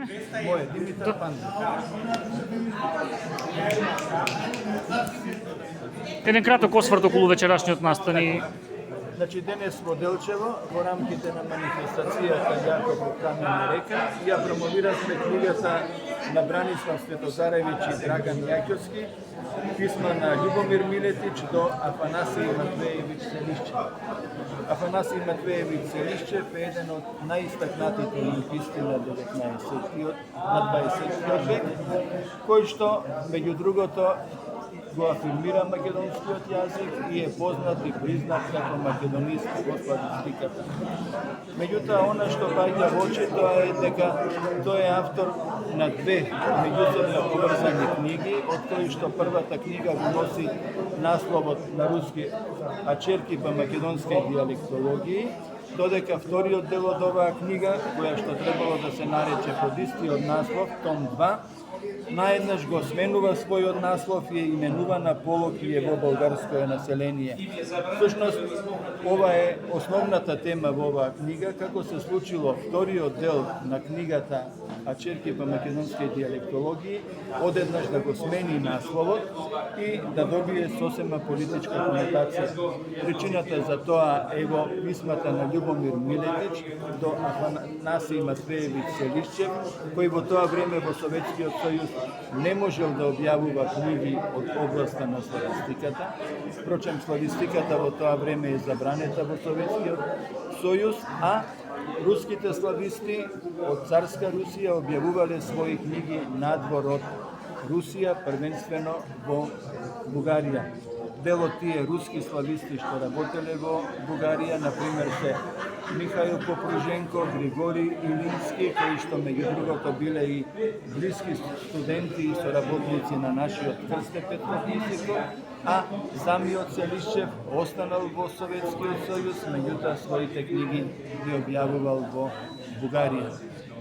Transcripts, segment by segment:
Мој Димитар Пандев. Еден краток осврт околу вечерашниот настани. Значи, денес во Делчево, во рамките на манифестацијата Јаков од Камена река, ја промовирасме книгата на Бранислав Светозаревич и Драган Јаќовски, писма на Љубомир Милетич до Афанасиј Матвеевич Селишчев. Афанасиј Матвеевич Селишчев е еден од најистакнатите лингвисти на 20. век, кој што, меѓу другото, го афирмира македонскиот јазик и е познат и признат како македонист во славистиката. Меѓутоа, она што паѓа во очи, тоа е дека тој е автор на две меѓусебно поврзани книги, од кои што првата книга го носи насловот на руски ачерки по македонски диалектологии, додека вториот дел од оваа книга, која што требало да се нарече под истиот наслов, том 2, наеднаш го сменува својот наслов и е именувана Полокие во болгарское население. Всушност, ова е основната тема во оваа книга, како се случило вториот дел на книгата Ачерки по македонски диалектологии, одеднаш да го смени насловот и да добие сосема политичка конотација. Причината за тоа е во писмата на Љубомир Милетич до Афанасиј Матвеевич Селишчев, кој во тоа време во Советскиот сојуз не можел да објавува книги од областа на славистиката. Впрочем, славистиката во тоа време е забранета во Советскиот сојуз, а руските слависти од царска Русија објавувале своји книги надвор од Русија, првенствено во Бугарија. Дел од тие руски слависти што работеле во Бугарија, например се Михаил Попруженко, Григорий Илински, кои што меѓу другото биле и блиски студенти и соработници на нашиот Крсте Петров Исиков, а самиот Селишчев останал во Советскиот сојуз, меѓутоа своите книги ги објавувал во Бугарија.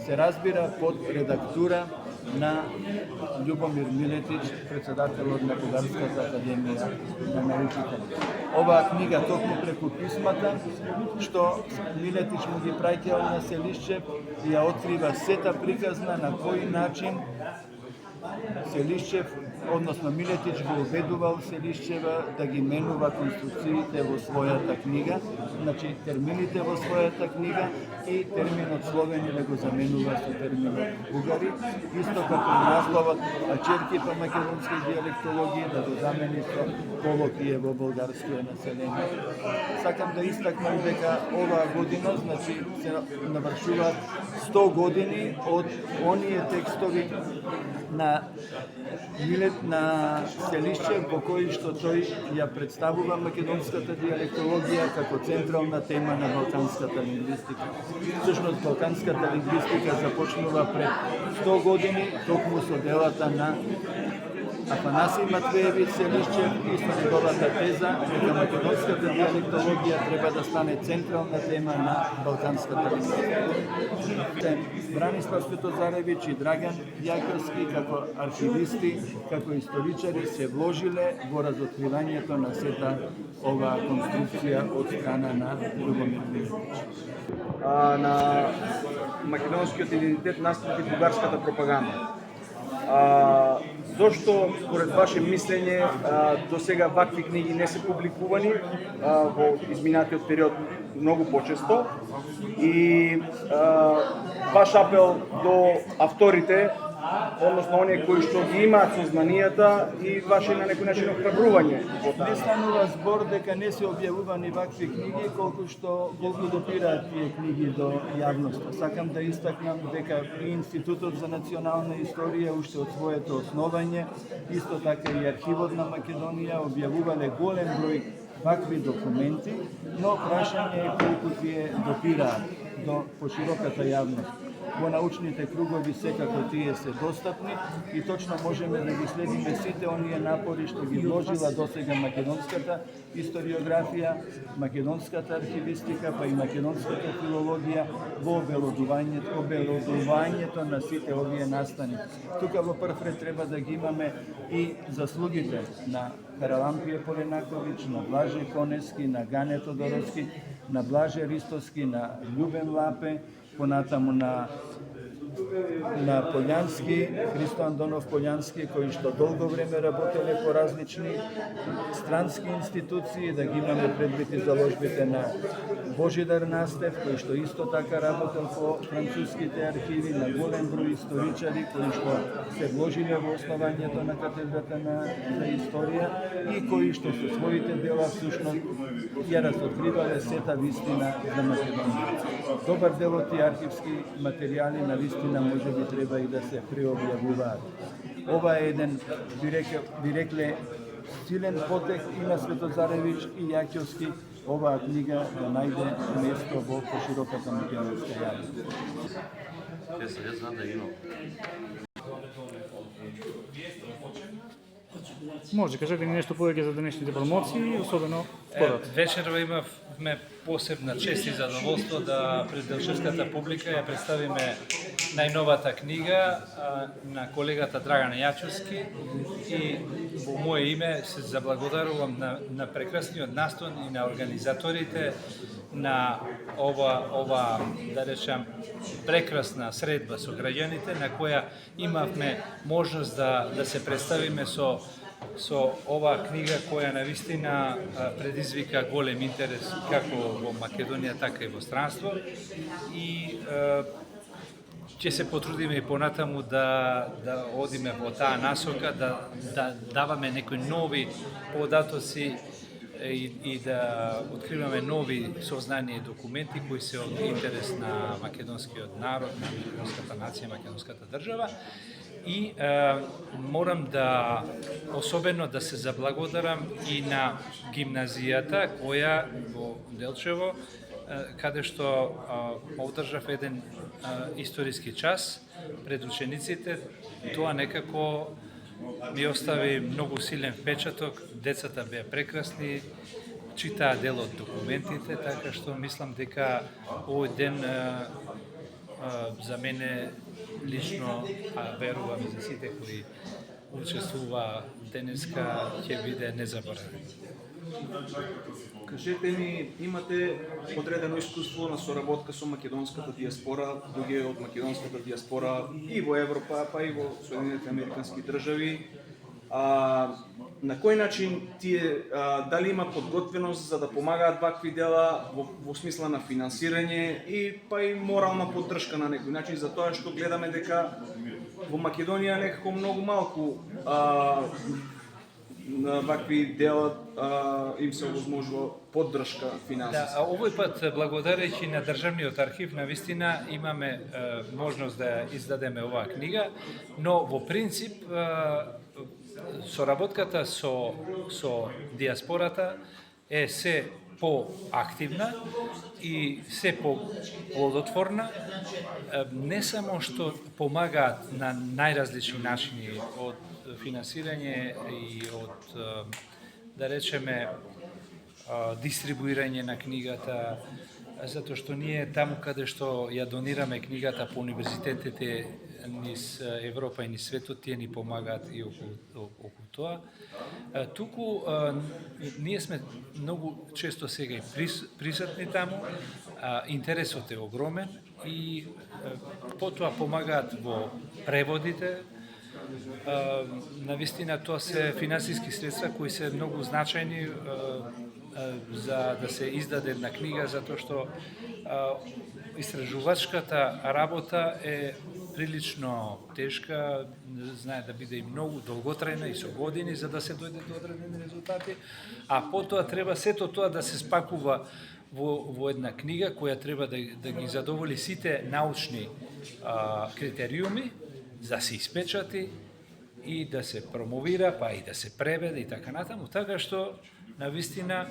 Се разбира под редактура на Љубомир Милетич, председателот на Бугарската академија на науките. Оваа книга токму преку писмата што Милетич му ги праќал на Селишчев ја открива сета приказна на кој начин Селишчев, односно Милетич го убедувал Селишчева да ги менува конструкциите во својата книга, значи термините во својата книга и терминот словени да го заменува со терминот бугари, исто како насловот Ачерки по македонски диалектологии да го замени со Полокие во болгарское население. Сакам да истакнам дека оваа година, значи се навршуваат 100 години од оние текстови на Селишчев во кои што тој ја представува македонската диалектологија како централна тема на балканската лингвистика. Всушност, балканската лингвистика започнува пред 100 години токму со делата на Афанасиј Матвеевич Селишчев и со неговата теза дека македонската диалектологија треба да стане централна тема на балканската лингвистика. Бранислав Светозаревич и Драган Јаќовски како архивисти, како историчари се вложиле во разоткривањето на сета оваа конструкција од страна на Љубомир Милетич. На македонскиот идентитет настави бугарската пропаганда. Зошто, според ваше мислење, до сега вакви книги не се публикувани во изминатиот период многу почесто и ваш апел до авторите, односно оние кои што ги имаат сознанијата и ваше на некој начин охрабрување во таа. Не станува збор дека не се објавувани вакви книги, колку допираат тие книги до јавноста. Сакам да истакнам дека и Институтот за национална историја уште од своето основање, исто така и Архивот на Македонија објавувале голем број вакви документи, но прашање е колку тие допираат до пошироката јавност. Во научните кругови секако тие се достапни и точно можеме да ги следиме сите оние напори што ги вложила досега македонската историографија, македонската архивистика, па и македонската филологија во обелодувањето на сите овие настани. Тука во прв ред треба да ги имаме и заслугите на Каралампије Поленаковиќ, на Блаже Конески, на Гане Тодоровски, на Блаже Ристоски, на Љубен Лапе, понатаму на на Полјански, Христо Андонов Полјански, кои што долго време работеле по различни странски институции, да ги имаме предвид и заложбите на Божидар Настев, кој што исто така работел по француските архиви, на голем број историчари кои што се вложиле во основањето на катедрата за историја и кои што со своите дела всушност ја разоткривале сета вистина за Македонија. Добар дел од тие архивски материјали на вистина може би треба и да се преобјавуваат. Ова е еден, би рекле, силен потек и на Светозаревич и Јакјовски, оваа книга да најде место во пошироката македонска јавност. Јас знам да имам. Може, кажете ни нешто повеќе за денешните промоции, особено спорот. Вечерва имавме посебна чест и задоволство да пред делчевската публика ја представиме најновата книга на колегата Драган Јачовски и во моје име се заблагодарувам на прекрасниот настан и на организаторите на ова да речам прекрасна средба со граѓаните на која имавме можност да се представиме со оваа книга која навистина предизвика голем интерес како во Македонија, така и во странство и ќе се потрудиме и понатаму да одиме во таа насока, да даваме некои нови податоци и да откриваме нови сознанија и документи кои се од интерес на македонскиот народ, на македонската нација, македонската држава. И морам да особено да се заблагодарам и на гимназијата која во Делчево, каде што одржав еден историски час пред учениците. Тоа некако ми остави многу силен впечаток. Децата беа прекрасни, читаа дел од документите, така што мислам дека овој ден за мене лично, а верувам и за сите кои учествува денеска, ќе биде незаборавен. Кажете ми, имате одредено искуство на соработка со македонската диаспора, луѓе од македонската диаспора и во Европа, па и во Соединените Американски држави. На кој начин тие дали има подготвеност за да помагаат вакви дела во смисла на финансирање и па и морална поддршка на некој начин, за тоа што гледаме дека во Македонија некако многу малку на вакви дела им се овозможува поддршка финансиска. Да, овој пат благодарејќи на Државниот архив навистина имаме можност да издадеме оваа книга, но во принцип соработката со диаспората е се поактивна и се плодотворна, не само што помагаат на најразлични начини од финансирање и од, да речеме, дистрибуирање на книгата, затоа што ние таму каде што ја донираме книгата по универзитетите низ Европа и низ светот, тие ни помагаат и околу тоа. Туку ние сме многу често сега и присутни таму, интересот е огромен и потоа помагаат во преводите. Навистина тоа се финансиски средства кои се многу значајни за да се издаде една книга, затоа што истражувачката работа е прилично тешка, знае да биде и многу долготрајна и со години за да се дојде до одредени резултати, а потоа треба сето тоа да се спакува во една книга која треба да ги задоволи сите научни критериуми, да се испечати и да се промовира, па и да се преведе и така натаму, така што навистина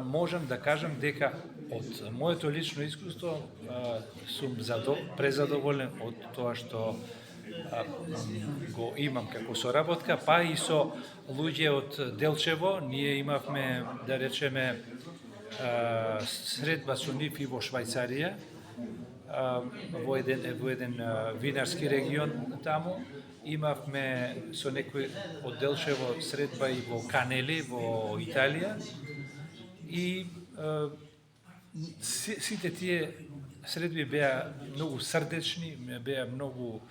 можам да кажам дека од моето лично искуство сум презадоволен од тоа што го имам како соработка, па и со луѓе од Делчево. Ние имавме, да речеме, средба со нив и во Швајцарија, во еден винарски регион таму. Имавме со некој од Делчево средба и во Канели, во Италија. И сите тие средби беа многу срдечни, беа многу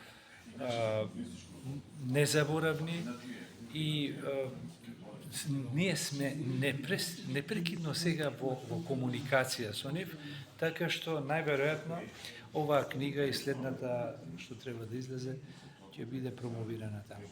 незаборавни и ние сме непрекидно сега во комуникација со нив, така што најверојатно оваа книга и следната што треба да излезе ќе биде промовирана таму.